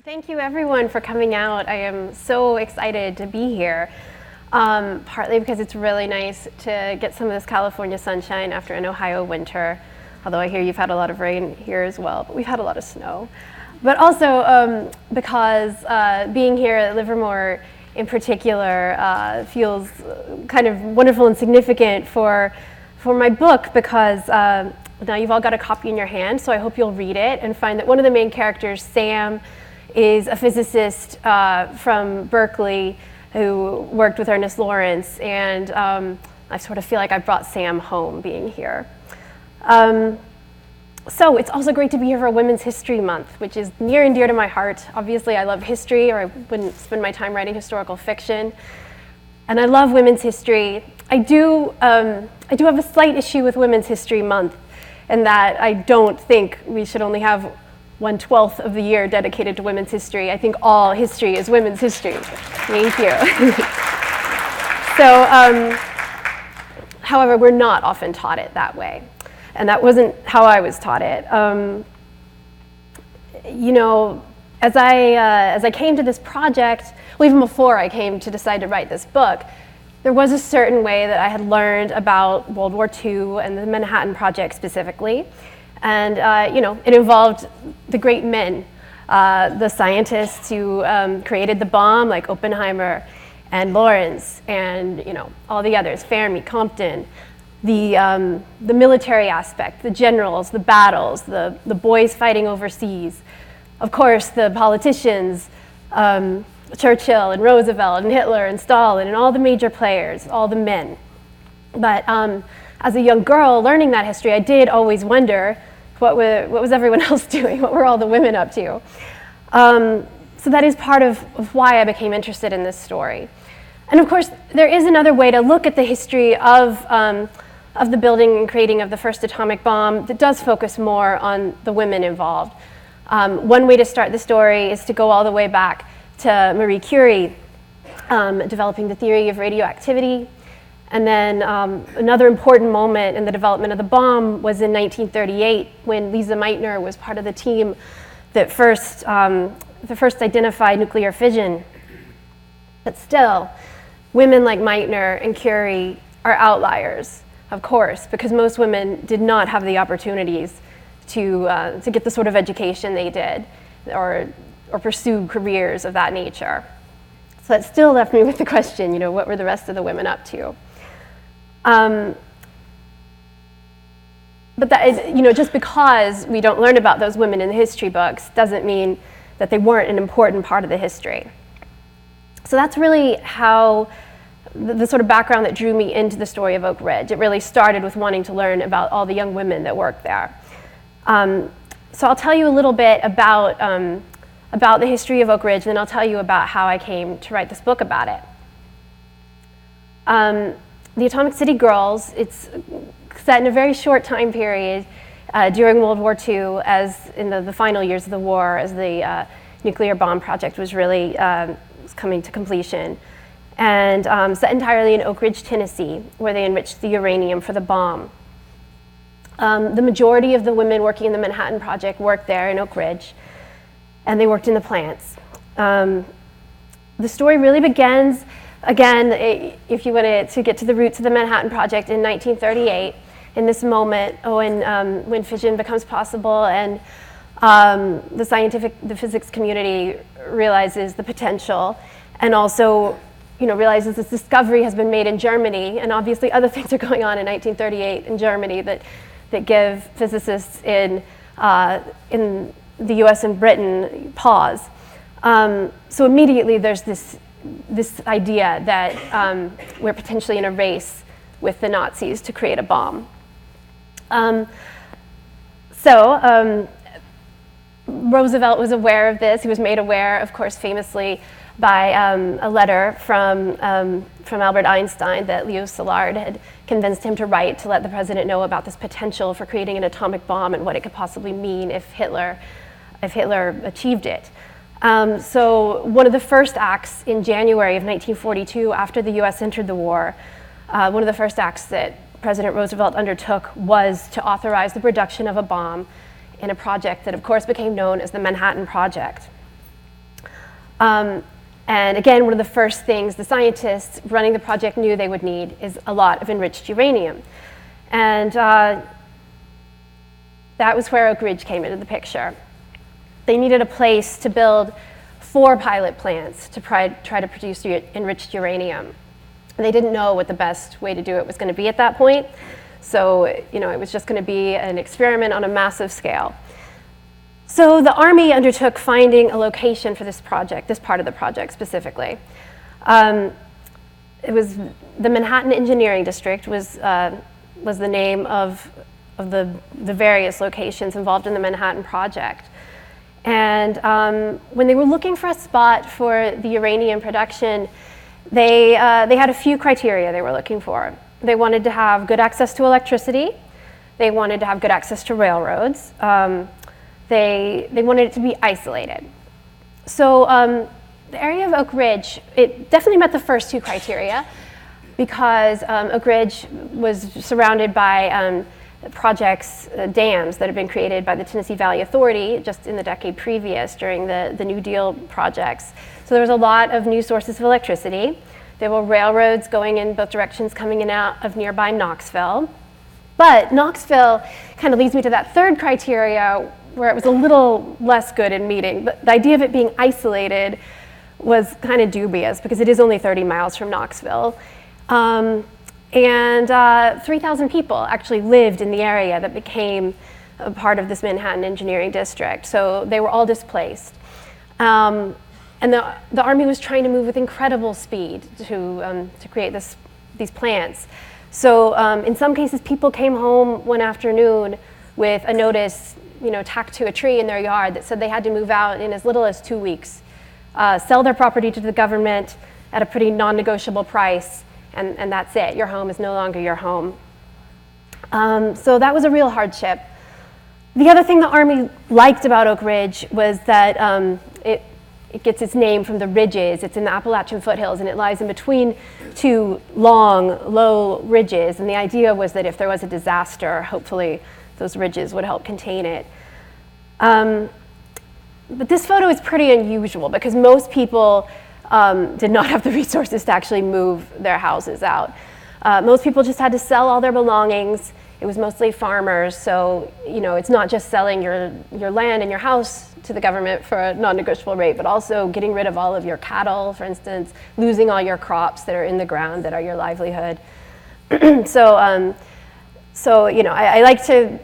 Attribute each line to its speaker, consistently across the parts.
Speaker 1: Thank you everyone for coming out. I am so excited to be here, partly because it's really nice to get some of this California sunshine after an Ohio winter, although I hear you've had a lot of rain here as well, but we've had a lot of snow. But also because being here at Livermore in particular feels kind of wonderful and significant for my book, because now you've all got a copy in your hand, so I hope you'll read it and find that one of the main characters, Sam, is a physicist from Berkeley who worked with Ernest Lawrence, and I sort of feel like I brought Sam home being here. So it's also great to be here for Women's History Month, which is near and dear to my heart. Obviously I love history, or I wouldn't spend my time writing historical fiction. And I love women's history. I do have a slight issue with Women's History Month, in that I don't think we should only have 1/12 of the year dedicated to women's history. I think all history is women's history. Thank you. So, however, we're not often taught it that way. And that wasn't how I was taught it. You know, as I came to this project, well, even before I came to decide to write this book, there was a certain way that I had learned about World War II and the Manhattan Project specifically. And you know, it involved the great men, the scientists who created the bomb, like Oppenheimer and Lawrence, and you know, all the others, Fermi, Compton, the military aspect, the generals, the battles, the boys fighting overseas, of course, the politicians, Churchill and Roosevelt and Hitler and Stalin and all the major players, all the men. But as a young girl learning that history, I did always wonder what was everyone else doing? What were all the women up to? So that is part of why I became interested in this story. And of course, there is another way to look at the history of the building and creating of the first atomic bomb that does focus more on the women involved. One way to start the story is to go all the way back to Marie Curie, developing the theory of radioactivity. And then another important moment in the development of the bomb was in 1938, when Lisa Meitner was part of the team that first identified nuclear fission. But still, women like Meitner and Curie are outliers, of course, because most women did not have the opportunities to get the sort of education they did, or pursue careers of that nature. So that still left me with the question, you know, what were the rest of the women up to? But that is, you know, just because we don't learn about those women in the history books doesn't mean that they weren't an important part of the history. So that's really how the sort of background that drew me into the story of Oak Ridge. It really started with wanting to learn about all the young women that worked there. So I'll tell you a little bit about the history of Oak Ridge, and then I'll tell you about how I came to write this book about it. The Atomic City Girls, it's set in a very short time period during World War II, as in the final years of the war, as the nuclear bomb project was really coming to completion. And set entirely in Oak Ridge, Tennessee, where they enriched the uranium for the bomb. The majority of the women working in the Manhattan Project worked there in Oak Ridge, and they worked in the plants. The story really begins, again, if you wanted to get to the roots of the Manhattan Project, in 1938, in this moment when fission becomes possible, and the physics community realizes the potential, and also, you know, realizes this discovery has been made in Germany, and obviously other things are going on in 1938 in Germany that give physicists in the US and Britain pause. So immediately there's this idea that we're potentially in a race with the Nazis to create a bomb. Roosevelt was aware of this. He was made aware, of course, famously by a letter from Albert Einstein that Leo Szilard had convinced him to write to let the president know about this potential for creating an atomic bomb and what it could possibly mean if Hitler achieved it. So one of the first acts in January of 1942, after the US entered the war, one of the first acts that President Roosevelt undertook was to authorize the production of a bomb in a project that of course became known as the Manhattan Project. And again, one of the first things the scientists running the project knew they would need is a lot of enriched uranium. And that was where Oak Ridge came into the picture. They needed a place to build 4 pilot plants to try to produce enriched uranium. They didn't know what the best way to do it was going to be at that point. So, it was just going to be an experiment on a massive scale. So the Army undertook finding a location for this project, this part of the project specifically. It was the Manhattan Engineering District was the name of the various locations involved in the Manhattan Project. And when they were looking for a spot for the uranium production, they had a few criteria they were looking for. They wanted to have good access to electricity. They wanted to have good access to railroads. They wanted it to be isolated. So the area of Oak Ridge, it definitely met the first 2 criteria because Oak Ridge was surrounded by projects, dams that had been created by the Tennessee Valley Authority just in the decade previous during the New Deal projects. So there was a lot of new sources of electricity. There were railroads going in both directions coming in and out of nearby Knoxville. But Knoxville kind of leads me to that 3rd criteria where it was a little less good in meeting. The idea of it being isolated was kind of dubious because it is only 30 miles from Knoxville. And 3,000 people actually lived in the area that became a part of this Manhattan Engineering District. So they were all displaced. And the Army was trying to move with incredible speed to create these plants. So in some cases, people came home one afternoon with a notice tacked to a tree in their yard that said they had to move out in as little as 2 weeks, sell their property to the government at a pretty non-negotiable price, and that's it. Your home is no longer your home. So that was a real hardship. The other thing the Army liked about Oak Ridge was that it gets its name from the ridges. It's in the Appalachian foothills, and it lies in between 2 long, low ridges. And the idea was that if there was a disaster, hopefully those ridges would help contain it. But this photo is pretty unusual because most people did not have the resources to actually move their houses out. Most people just had to sell all their belongings. It was mostly farmers, so it's not just selling your land and your house to the government for a non-negotiable rate, but also getting rid of all of your cattle, for instance, losing all your crops that are in the ground that are your livelihood. So I like to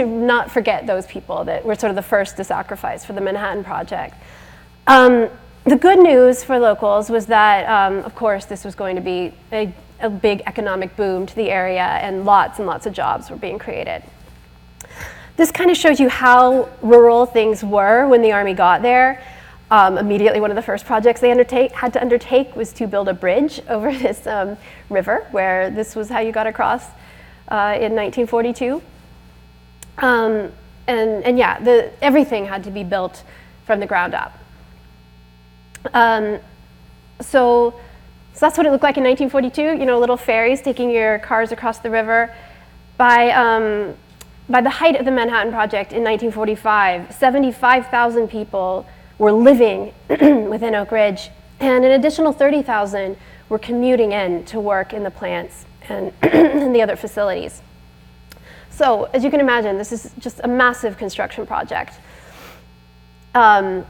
Speaker 1: not forget those people that were sort of the first to sacrifice for the Manhattan Project. The good news for locals was that, of course, this was going to be a big economic boom to the area, and lots of jobs were being created. This kind of shows you how rural things were when the Army got there. Immediately, one of the first projects they had to undertake was to build a bridge over this river, where this was how you got across in 1942. And yeah, everything had to be built from the ground up. So that's what it looked like in 1942, little ferries taking your cars across the river. By the height of the Manhattan Project in 1945, 75,000 people were living within Oak Ridge, and an additional 30,000 were commuting in to work in the plants and in the other facilities. So, as you can imagine, this is just a massive construction project. It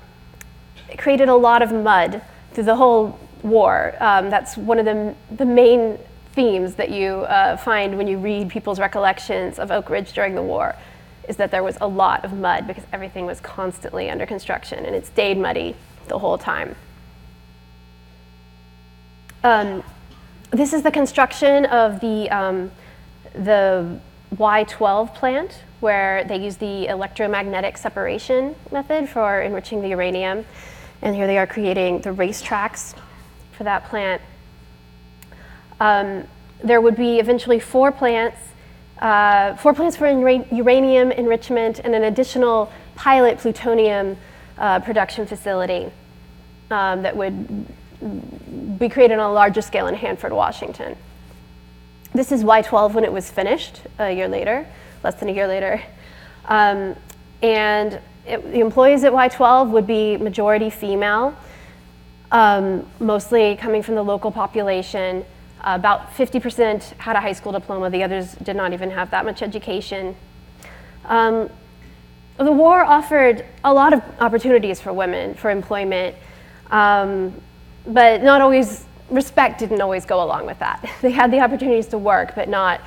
Speaker 1: created a lot of mud through the whole war. That's one of the main themes that you find when you read people's recollections of Oak Ridge during the war, is that there was a lot of mud because everything was constantly under construction and it stayed muddy the whole time. This is the construction of the Y12 plant, where they use the electromagnetic separation method for enriching the uranium. And here they are creating the racetracks for that plant. There would be eventually 4 plants for uranium enrichment and an additional pilot plutonium production facility that would be created on a larger scale in Hanford, Washington. This is Y12 when it was finished a year later, less than a year later. The employees at Y12 would be majority female. mostly coming from the local population. About 50% had a high school diploma, the others did not even have that much education. The war offered a lot of opportunities for women for employment, but not always, respect didn't always go along with that. They had the opportunities to work, but not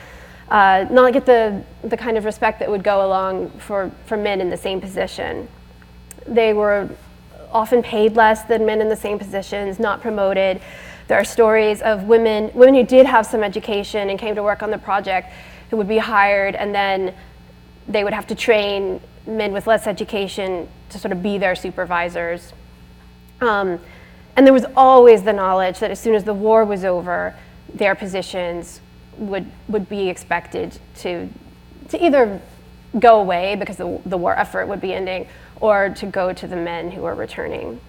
Speaker 1: get the kind of respect that would go along for men in the same position. They were often paid less than men in the same positions, not promoted. There are stories of women who did have some education and came to work on the project who would be hired, and then they would have to train men with less education to sort of be their supervisors. And there was always the knowledge that as soon as the war was over, their positions would be expected to either go away because the war effort would be ending, or to go to the men who were returning.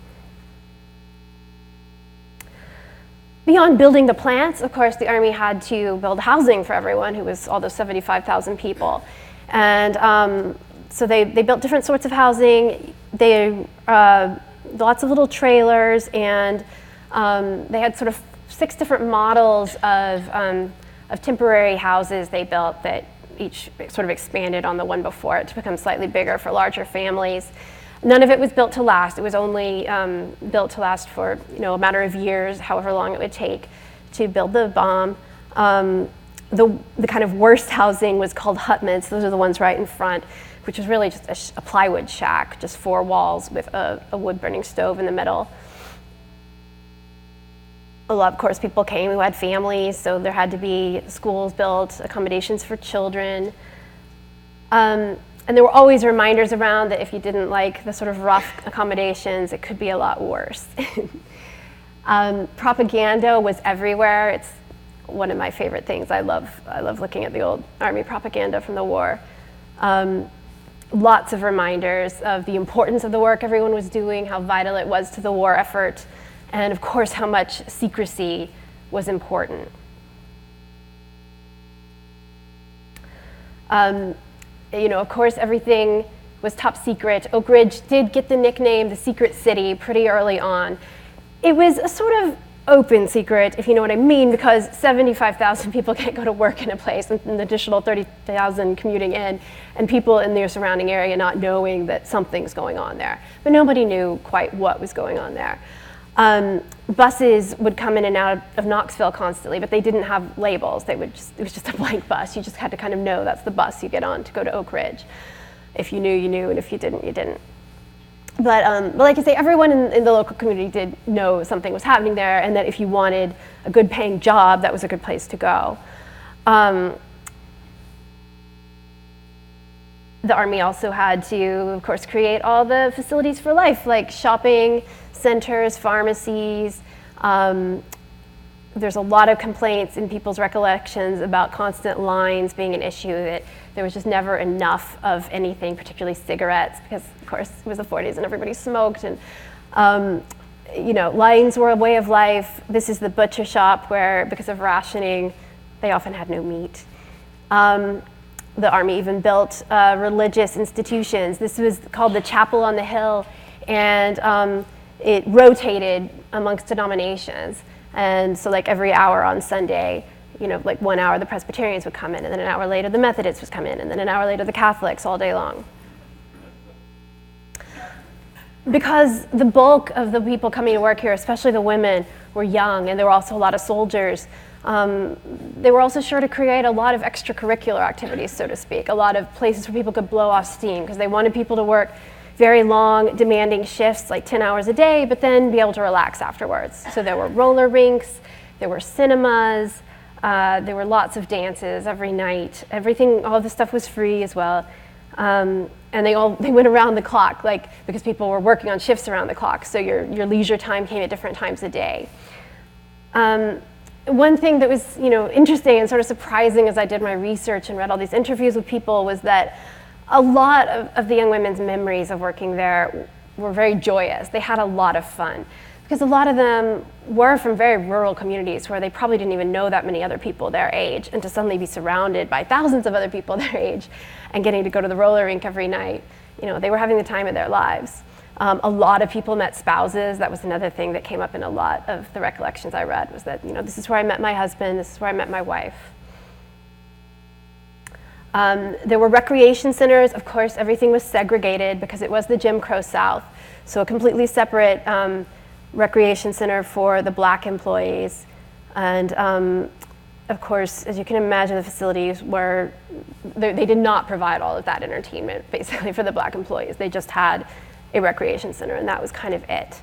Speaker 1: Beyond building the plants, of course, the Army had to build housing for everyone, who was all those 75,000 people. And so they built different sorts of housing. They lots of little trailers, and they had sort of 6 different models of temporary houses they built that each sort of expanded on the one before it to become slightly bigger for larger families. None of it was built to last. It was only built to last for a matter of years, however long it would take to build the bomb. The kind of worst housing was called hutments. Those are the ones right in front, which was really just a plywood shack, just 4 walls with a wood-burning stove in the middle. A lot, of course, people came who had families, so there had to be schools built, accommodations for children. And there were always reminders around that if you didn't like the sort of rough accommodations, it could be a lot worse. Propaganda was everywhere. It's one of my favorite things. I love looking at the old Army propaganda from the war. Lots of reminders of the importance of the work everyone was doing, how vital it was to the war effort, and of course how much secrecy was important. Of course, everything was top secret. Oak Ridge did get the nickname the Secret City pretty early on. It was a sort of open secret, if you know what I mean, because 75,000 people can't go to work in a place, and an additional 30,000 commuting in, and people in their surrounding area not knowing that something's going on there. But nobody knew quite what was going on there. Buses would come in and out of Knoxville constantly, but they didn't have labels. It was just a blank bus. You just had to kind of know that's the bus you get on to go to Oak Ridge. If you knew, you knew, and if you didn't, you didn't. But like I say, everyone in the local community did know something was happening there, and that if you wanted a good paying job, that was a good place to go. The Army also had to, of course, create all the facilities for life, like shopping centers, pharmacies. There's a lot of complaints in people's recollections about constant lines being an issue, that there was just never enough of anything, particularly cigarettes, because of course it was the 40s and everybody smoked, and lines were a way of life. This is the butcher shop where, because of rationing, they often had no meat. The Army even built religious institutions. This was called the Chapel on the Hill, and it rotated amongst denominations. And so like every hour on Sunday, like 1 hour the Presbyterians would come in, and then an hour later the Methodists would come in, and then an hour later the Catholics, all day long. Because the bulk of the people coming to work here, especially the women, were young, and there were also a lot of soldiers, they were also sure to create a lot of extracurricular activities, so to speak, a lot of places where people could blow off steam, because they wanted people to work very long, demanding shifts, like 10 hours a day, but then be able to relax afterwards. So there were roller rinks, there were cinemas, there were lots of dances every night. Everything, all the stuff was free as well. And they went around the clock, because people were working on shifts around the clock, so your leisure time came at different times a day. One thing that was interesting and sort of surprising as I did my research and read all these interviews with people was that a lot of the young women's memories of working there were very joyous. They had a lot of fun, because a lot of them were from very rural communities where they probably didn't even know that many other people their age, and to suddenly be surrounded by thousands of other people their age and getting to go to the roller rink every night, they were having the time of their lives. A lot of people met spouses. That was another thing that came up in a lot of the recollections I read, was that, this is where I met my husband, this is where I met my wife. There were recreation centers. Of course, everything was segregated because it was the Jim Crow South. So a completely separate recreation center for the black employees. And of course, as you can imagine, the facilities were, they did not provide all of that entertainment, basically, for the black employees. They just had a recreation center, and that was kind of it.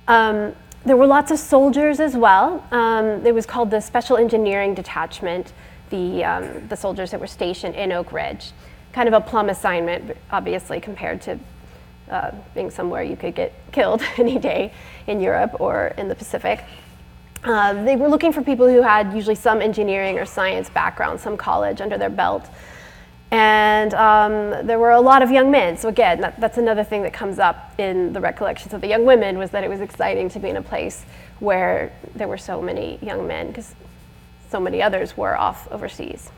Speaker 1: There were lots of soldiers as well. It was called the Special Engineering Detachment, the soldiers that were stationed in Oak Ridge. Kind of a plum assignment, obviously, compared to being somewhere you could get killed any day in Europe or in the Pacific. They were looking for people who had usually some engineering or science background, some college under their belt. And there were a lot of young men. So again, that's another thing that comes up in the recollections of the young women, was that it was exciting to be in a place where there were so many young men, because so many others were off overseas.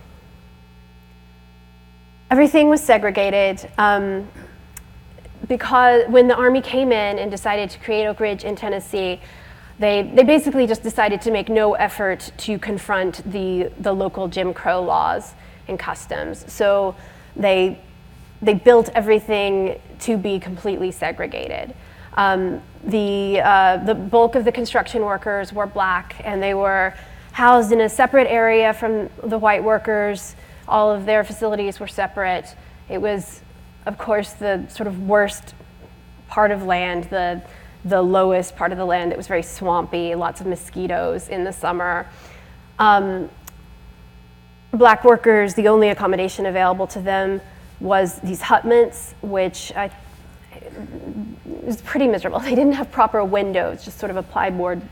Speaker 1: Everything was segregated. Because when the Army came in and decided to create Oak Ridge in Tennessee, they basically just decided to make no effort to confront the local Jim Crow laws and customs. So they built everything to be completely segregated. The bulk of the construction workers were black, and they were housed in a separate area from the white workers. All of their facilities were separate. It was, of course, the sort of worst part of land, the lowest part of the land. It was very swampy, lots of mosquitoes in the summer. Black workers, the only accommodation available to them was these hutments, which was pretty miserable. They didn't have proper windows, just sort of a plywood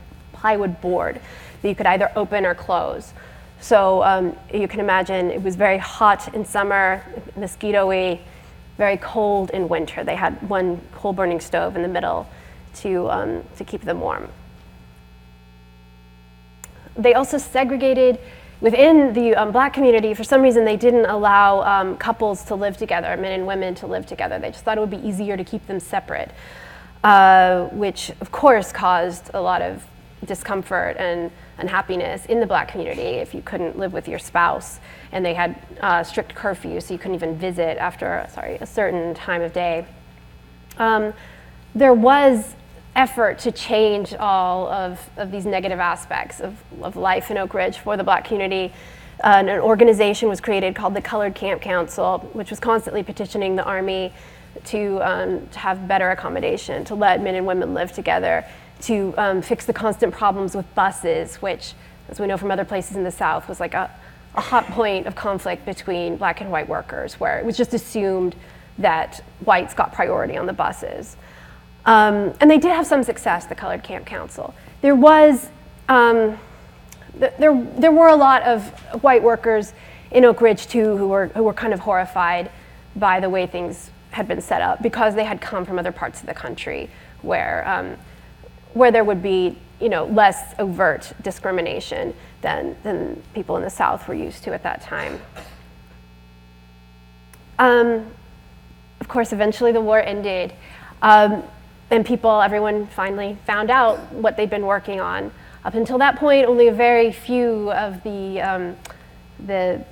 Speaker 1: board that you could either open or close. So you can imagine it was very hot in summer, mosquito-y, very cold in winter. They had one coal-burning stove in the middle to keep them warm. They also segregated within the black community. For some reason, they didn't allow couples to live together, men and women to live together. They just thought it would be easier to keep them separate, which of course caused a lot of discomfort and unhappiness in the black community if you couldn't live with your spouse. And they had strict curfews, so you couldn't even visit after a certain time of day. There was effort to change all of these negative aspects of life in Oak Ridge for the black community. An organization was created called the Colored Camp Council, which was constantly petitioning the Army to have better accommodation, to let men and women live together, to fix the constant problems with buses, which, as we know from other places in the South, was like a hot point of conflict between black and white workers, where it was just assumed that whites got priority on the buses. And they did have some success, the Colored Camp Council. There was, there were a lot of white workers in Oak Ridge too who were kind of horrified by the way things had been set up, because they had come from other parts of the country where there would be, less overt discrimination than people in the South were used to at that time. Of course, eventually the war ended. And everyone finally found out what they'd been working on. Up until that point, only a very few of the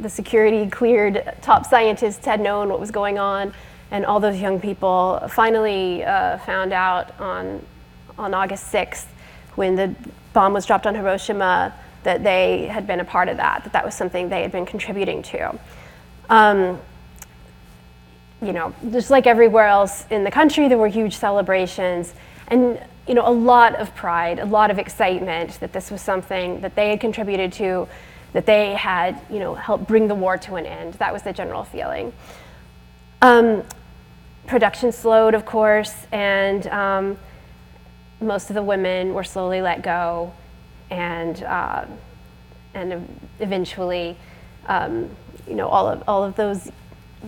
Speaker 1: security cleared top scientists had known what was going on, and all those young people finally found out on August 6th, when the bomb was dropped on Hiroshima, that they had been a part of that was something they had been contributing to. Just like everywhere else in the country, there were huge celebrations and, a lot of pride, a lot of excitement that this was something that they had contributed to, that they had, helped bring the war to an end. That was the general feeling. Production slowed, of course, and most of the women were slowly let go, and eventually, all of those.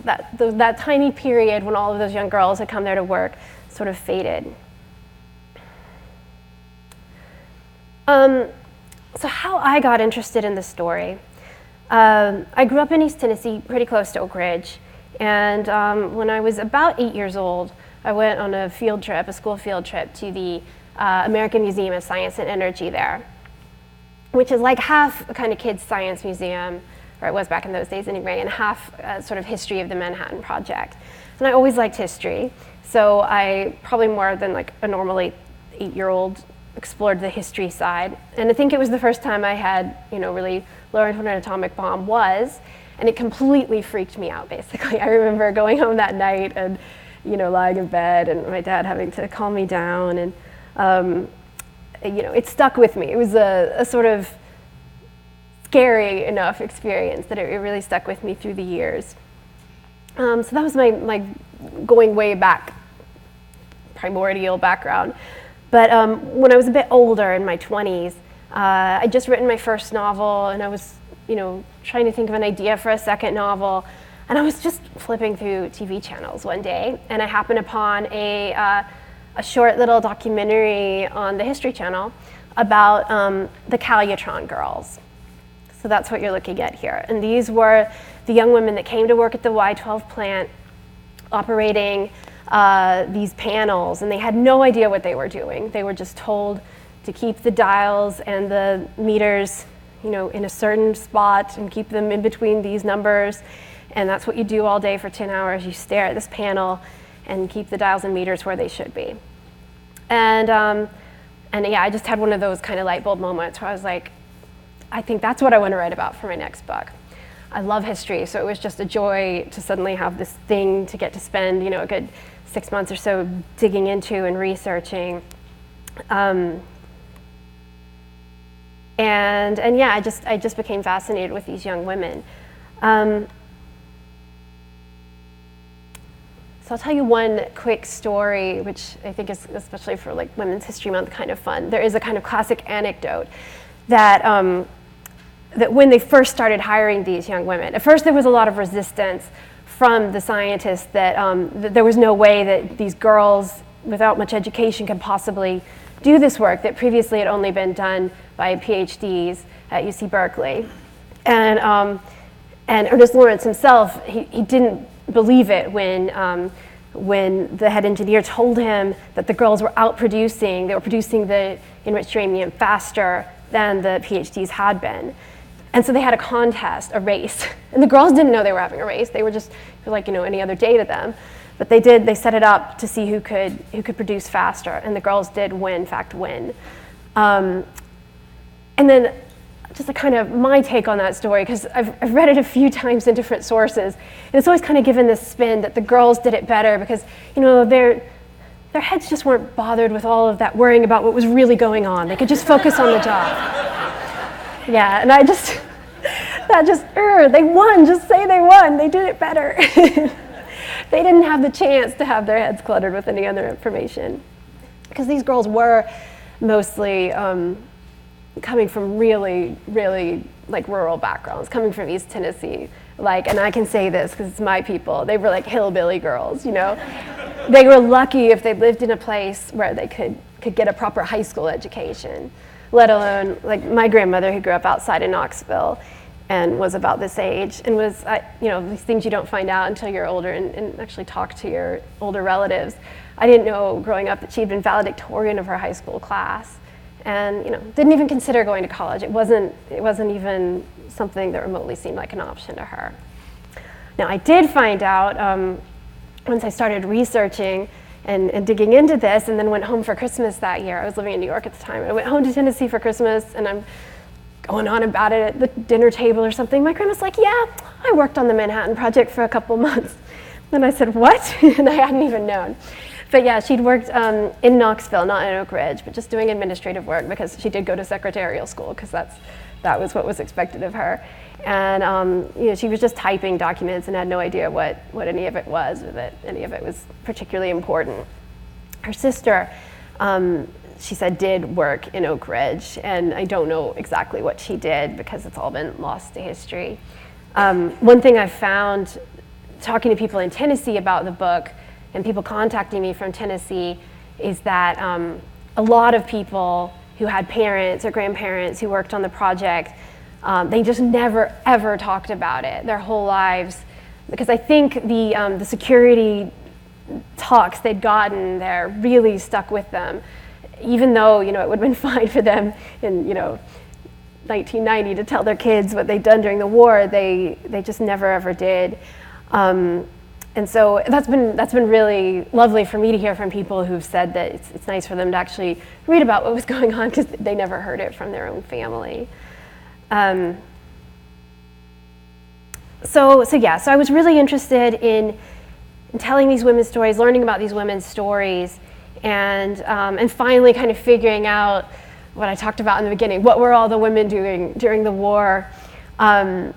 Speaker 1: That tiny period when all of those young girls had come there to work sort of faded. So how I got interested in this story. I grew up in East Tennessee, pretty close to Oak Ridge, and when I was about 8 years old, I went on a field trip, a school field trip, to the American Museum of Science and Energy there, which is like half a kind of kids' science museum, or it was back in those days anyway, and half sort of history of the Manhattan Project. And I always liked history, so I probably more than like a normal 8-year-old explored the history side. And I think it was the first time I had, really learned what an atomic bomb was, and it completely freaked me out, basically. I remember going home that night and, lying in bed and my dad having to calm me down, and it stuck with me. It was a sort of scary enough experience that it really stuck with me through the years. So that was my going way back, primordial background. But when I was a bit older, in my 20s, I'd just written my first novel, and I was, trying to think of an idea for a second novel. And I was just flipping through TV channels one day, and I happened upon a short little documentary on the History Channel about the Caluitron girls. So that's what you're looking at here. And these were the young women that came to work at the Y12 plant, operating these panels, and they had no idea what they were doing. They were just told to keep the dials and the meters, in a certain spot and keep them in between these numbers. And that's what you do all day for 10 hours. You stare at this panel and keep the dials and meters where they should be. And yeah, I just had one of those kind of light bulb moments where I was like, I think that's what I want to write about for my next book. I love history, so it was just a joy to suddenly have this thing to get to spend, a good 6 months or so digging into and researching. And yeah, I just became fascinated with these young women. So I'll tell you one quick story, which I think is, especially for like Women's History Month, kind of fun. There is a kind of classic anecdote that that when they first started hiring these young women, at first there was a lot of resistance from the scientists that there was no way that these girls without much education could possibly do this work that previously had only been done by PhDs at UC Berkeley. And Ernest Lawrence himself, he didn't believe it when the head engineer told him that the girls were they were producing the enriched uranium faster than the PhDs had been. And so they had a contest, a race. And the girls didn't know they were having a race. They were just like, any other day to them. But they set it up to see who could produce faster. And the girls did win. And then just a kind of my take on that story, because I've read it a few times in different sources. And it's always kind of given this spin that the girls did it better because, their heads just weren't bothered with all of that worrying about what was really going on. They could just focus on the job. Yeah, and they won, just say they won, they did it better. They didn't have the chance to have their heads cluttered with any other information. Because these girls were mostly coming from really, really like rural backgrounds, coming from East Tennessee. And I can say this because it's my people, they were like hillbilly girls, They were lucky if they lived in a place where they could get a proper high school education, let alone like my grandmother who grew up outside of Knoxville and was about this age and was, these things you don't find out until you're older and actually talk to your older relatives. I didn't know growing up that she'd been valedictorian of her high school class and, didn't even consider going to college. It wasn't even something that remotely seemed like an option to her. Now I did find out once I started researching and digging into this and then went home for Christmas that year. I was living in New York at the time. I went home to Tennessee for Christmas and I'm going on about it at the dinner table or something. My grandma's like, yeah, I worked on the Manhattan Project for a couple months. And I said, what? And I hadn't even known. But yeah, she'd worked in Knoxville, not in Oak Ridge, but just doing administrative work because she did go to secretarial school because that was what was expected of her. And she was just typing documents and had no idea what any of it was or that any of it was particularly important. Her sister, she said, did work in Oak Ridge, and I don't know exactly what she did because it's all been lost to history. One thing I've found talking to people in Tennessee about the book and people contacting me from Tennessee is that a lot of people who had parents or grandparents who worked on the project, they just never ever talked about it their whole lives, because I think the security talks they'd gotten there really stuck with them. Even though, it would have been fine for them in, 1990 to tell their kids what they'd done during the war, they just never ever did. And so that's been really lovely for me to hear from people who've said that it's nice for them to actually read about what was going on because they never heard it from their own family. So I was really interested in telling these women's stories, learning about these women's stories, and finally kind of figuring out what I talked about in the beginning. What were all the women doing during the war? When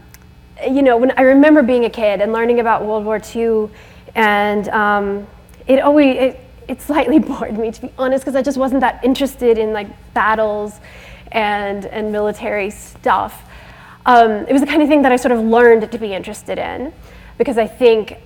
Speaker 1: I remember being a kid and learning about World War II, and it slightly bored me, to be honest, because I just wasn't that interested in like battles and military stuff. It was the kind of thing that I sort of learned to be interested in, because I think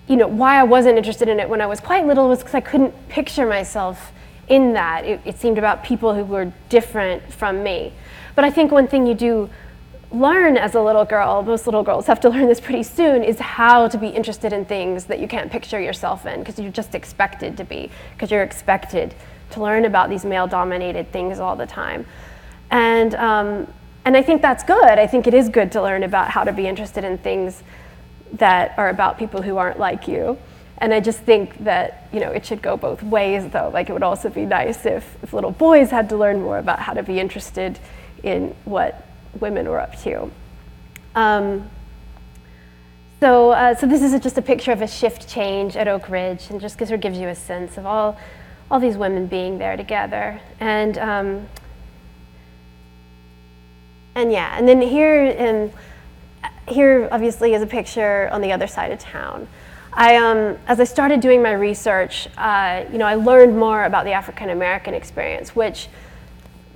Speaker 1: why I wasn't interested in it when I was quite little was because I couldn't picture myself in that. It seemed about people who were different from me. But I think one thing you do learn as a little girl, most little girls have to learn this pretty soon, is how to be interested in things that you can't picture yourself in, because you're just expected to be, because you're expected to learn about these male-dominated things all the time. And I think that's good. I think it is good to learn about how to be interested in things that are about people who aren't like you. And I just think that, it should go both ways, though. Like, it would also be nice if little boys had to learn more about how to be interested in what women were up to. So this is just a picture of a shift change at Oak Ridge, and just sort of gives you a sense of all these women being there together. And then here obviously is a picture on the other side of town. As I started doing my research, I learned more about the African American experience, which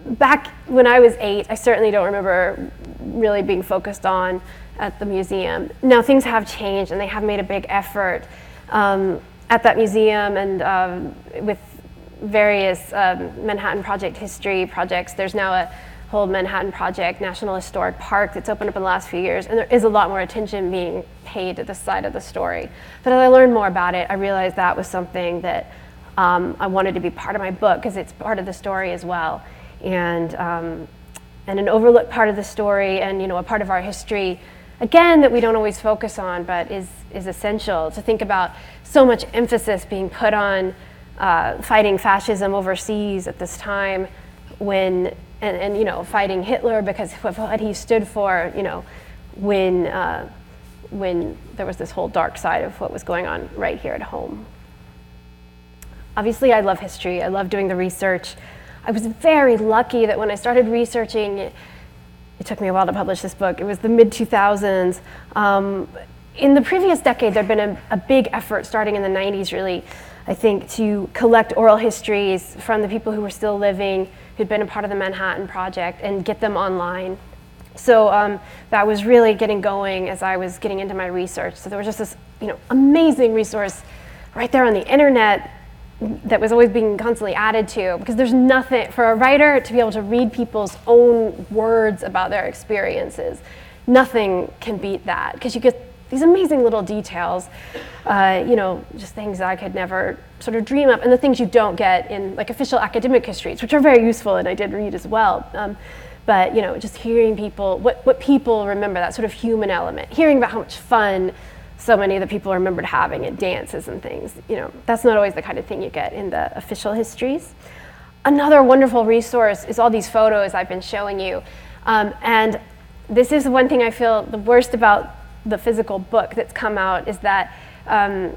Speaker 1: back when I was 8, I certainly don't remember really being focused on at the museum. Now things have changed, and they have made a big effort at that museum, and with various Manhattan Project history projects. There's now a whole Manhattan Project National Historic Park that's opened up in the last few years, and there is a lot more attention being paid to this side of the story. But as I learned more about it, I realized that was something that I wanted to be part of my book, because it's part of the story as well, and an overlooked part of the story, and a part of our history, again, that we don't always focus on, but is essential to think about. So much emphasis being put on fighting fascism overseas at this time, when fighting Hitler because of what he stood for, when there was this whole dark side of what was going on right here at home. Obviously, I love history. I love doing the research. I was very lucky that when I started researching, it took me a while to publish this book. It was the mid-2000s. In the previous decade, there'd been a big effort starting in the 90s, really, I think, to collect oral histories from the people who were still living, who'd been a part of the Manhattan Project, and get them online. So that was really getting going as I was getting into my research. So there was just this, amazing resource right there on the internet that was always being constantly added to, because there's nothing for a writer to be able to read people's own words about their experiences. Nothing can beat that, because you get these amazing little details, just things that I could never sort of dream up, and the things you don't get in like official academic histories, which are very useful, and I did read as well. But just hearing people, what people remember, that sort of human element, hearing about how much fun so many of the people remembered having at dances and things, that's not always the kind of thing you get in the official histories. Another wonderful resource is all these photos I've been showing you. And this is one thing I feel the worst about the physical book that's come out, is that I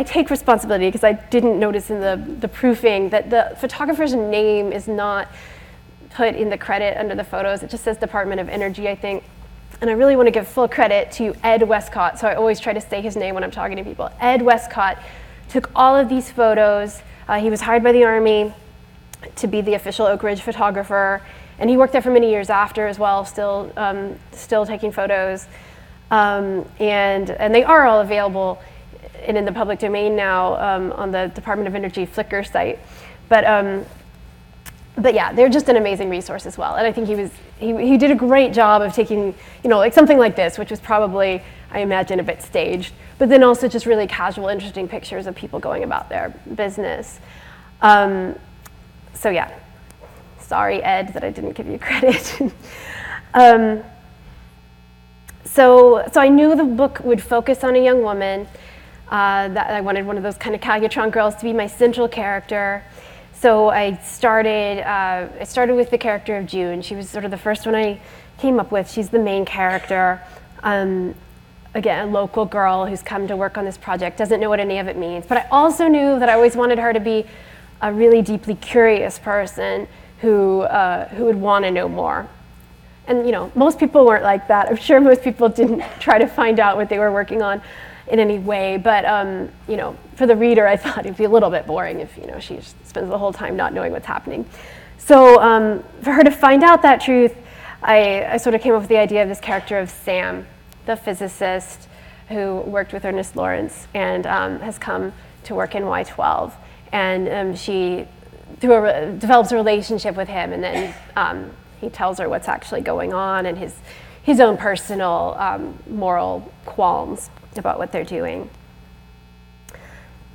Speaker 1: take responsibility, because I didn't notice in the proofing that the photographer's name is not put in the credit under the photos. It just says Department of Energy, I think. And I really want to give full credit to Ed Westcott, so I always try to say his name when I'm talking to people. Ed Westcott took all of these photos. He was hired by the Army to be the official Oak Ridge photographer, and he worked there for many years after as well, still taking photos. And they are all available and in the public domain now on the Department of Energy Flickr site. But But yeah, they're just an amazing resource as well. And I think he did a great job of taking, like something like this, which was probably, I imagine, a bit staged, but then also just really casual, interesting pictures of people going about their business. So yeah, sorry, Ed, that I didn't give you credit. So I knew the book would focus on a young woman, that I wanted one of those kind of Calutron girls to be my central character. So I started with the character of June. She was sort of the first one I came up with. She's the main character. Again, a local girl who's come to work on this project, doesn't know what any of it means. But I also knew that I always wanted her to be a really deeply curious person who would want to know more. And most people weren't like that. I'm sure most people didn't try to find out what they were working on in any way, but for the reader, I thought it'd be a little bit boring if she spends the whole time not knowing what's happening. So for her to find out that truth, I sort of came up with the idea of this character of Sam, the physicist who worked with Ernest Lawrence and has come to work in Y12, and she develops a relationship with him, and then he tells her what's actually going on and his own personal moral qualms about what they're doing.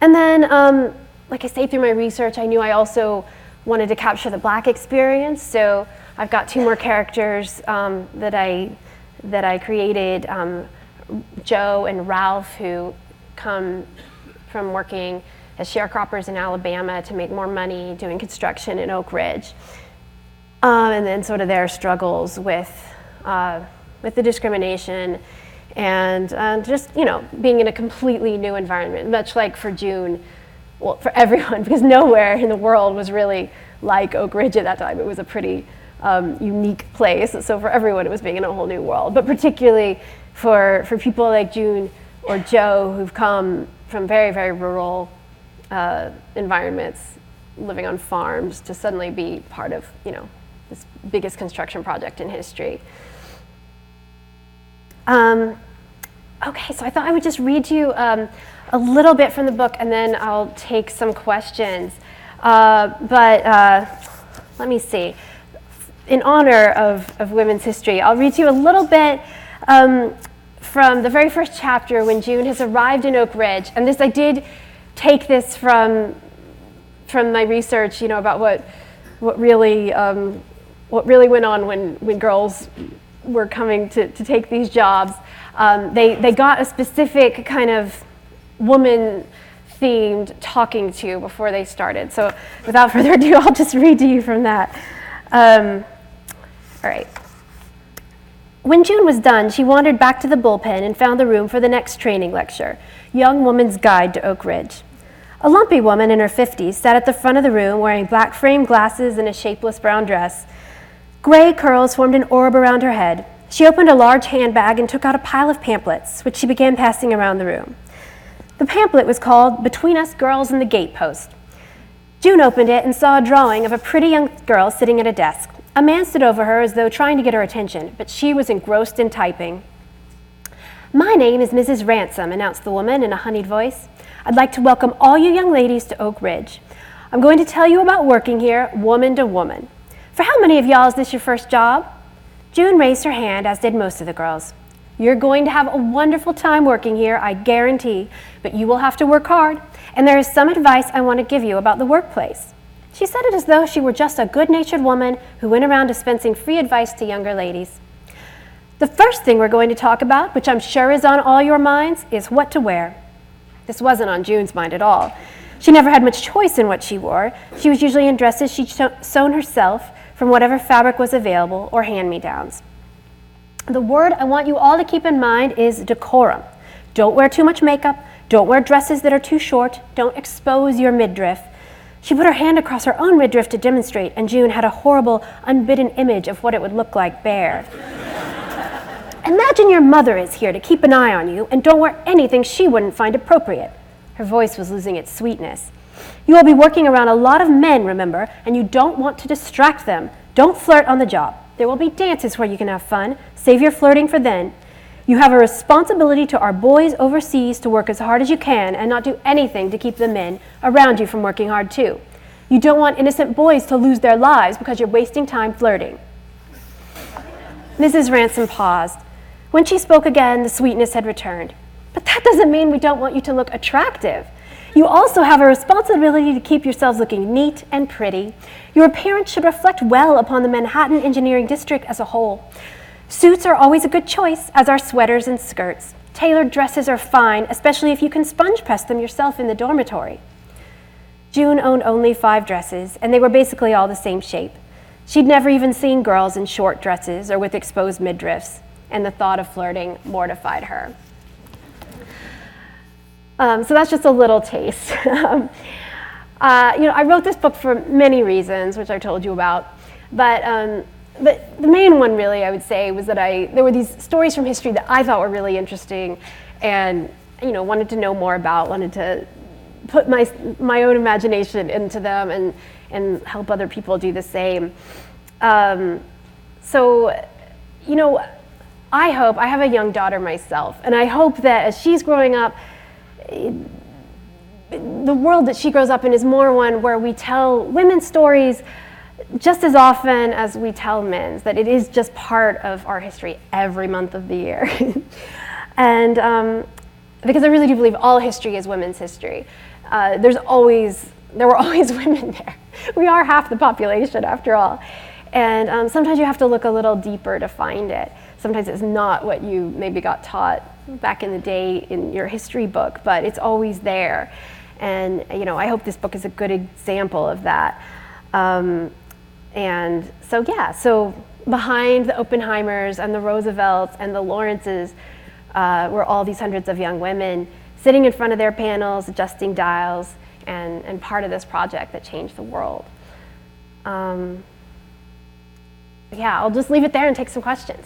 Speaker 1: And then, like I say, through my research, I knew I also wanted to capture the Black experience. So I've got 2 more characters that I created, Joe and Ralph, who come from working as sharecroppers in Alabama to make more money doing construction in Oak Ridge. And then sort of their struggles with the discrimination and just, being in a completely new environment, much like for June, well, for everyone, because nowhere in the world was really like Oak Ridge at that time. It was a pretty unique place. So for everyone, it was being in a whole new world. But particularly for people like June or Joe, who've come from very, very rural environments, living on farms, to suddenly be part of, this biggest construction project in history. Okay, so I thought I would just read you a little bit from the book, and then I'll take some questions. But let me see. In honor of women's history, I'll read you a little bit from the very first chapter when June has arrived in Oak Ridge. And this, I did take this from my research, about what really went on when girls were coming to take these jobs. They got a specific kind of woman-themed talking to before they started. So without further ado, I'll just read to you from that. All right. When June was done, she wandered back to the bullpen and found the room for the next training lecture, Young Woman's Guide to Oak Ridge. A lumpy woman in her 50s sat at the front of the room wearing black framed glasses and a shapeless brown dress. Gray curls formed an orb around her head. She opened a large handbag and took out a pile of pamphlets, which she began passing around the room. The pamphlet was called Between Us Girls and the Gatepost. June opened it and saw a drawing of a pretty young girl sitting at a desk. A man stood over her as though trying to get her attention, but she was engrossed in typing. "My name is Mrs. Ransom," announced the woman in a honeyed voice. "I'd like to welcome all you young ladies to Oak Ridge. I'm going to tell you about working here, woman to woman. For how many of y'all is this your first job?" June raised her hand, as did most of the girls. "You're going to have a wonderful time working here, I guarantee, but you will have to work hard, and there is some advice I want to give you about the workplace." She said it as though she were just a good-natured woman who went around dispensing free advice to younger ladies. "The first thing we're going to talk about, which I'm sure is on all your minds, is what to wear." This wasn't on June's mind at all. She never had much choice in what she wore. She was usually in dresses she'd sewn herself from whatever fabric was available or hand-me-downs. "The word I want you all to keep in mind is decorum. Don't wear too much makeup. Don't wear dresses that are too short. Don't expose your midriff." She put her hand across her own midriff to demonstrate, and June had a horrible, unbidden image of what it would look like bare. "Imagine your mother is here to keep an eye on you, and don't wear anything she wouldn't find appropriate." Her voice was losing its sweetness. "You will be working around a lot of men, remember, and you don't want to distract them. Don't flirt on the job. There will be dances where you can have fun. Save your flirting for then. You have a responsibility to our boys overseas to work as hard as you can and not do anything to keep the men around you from working hard too. You don't want innocent boys to lose their lives because you're wasting time flirting. Mrs. Ransom paused. When she spoke again, the sweetness had returned. But that doesn't mean we don't want you to look attractive. You also have a responsibility to keep yourselves looking neat and pretty. Your appearance should reflect well upon the Manhattan engineering district as a whole. Suits are always a good choice, as are sweaters and skirts. Tailored dresses are fine, especially if you can sponge press them yourself in the dormitory. June owned only 5 dresses, and they were basically all the same shape. She'd never even seen girls in short dresses or with exposed midriffs, and the thought of flirting mortified her. So that's just a little taste. I wrote this book for many reasons, which I told you about, but the main one really, I would say, was that there were these stories from history that I thought were really interesting and wanted to know more about, wanted to put my own imagination into them and help other people do the same. I have a young daughter myself, and I hope that as she's growing up, the world that she grows up in is more one where we tell women's stories just as often as we tell men's, that it is just part of our history every month of the year. And because I really do believe all history is women's history. There were always women there. We are half the population after all. And sometimes you have to look a little deeper to find it. Sometimes it's not what you maybe got taught back in the day in your history book, but it's always there. And I hope this book is a good example of that. So behind the Oppenheimers and the Roosevelts and the Lawrences were all these hundreds of young women sitting in front of their panels, adjusting dials, and part of this project that changed the world. I'll just leave it there and take some questions.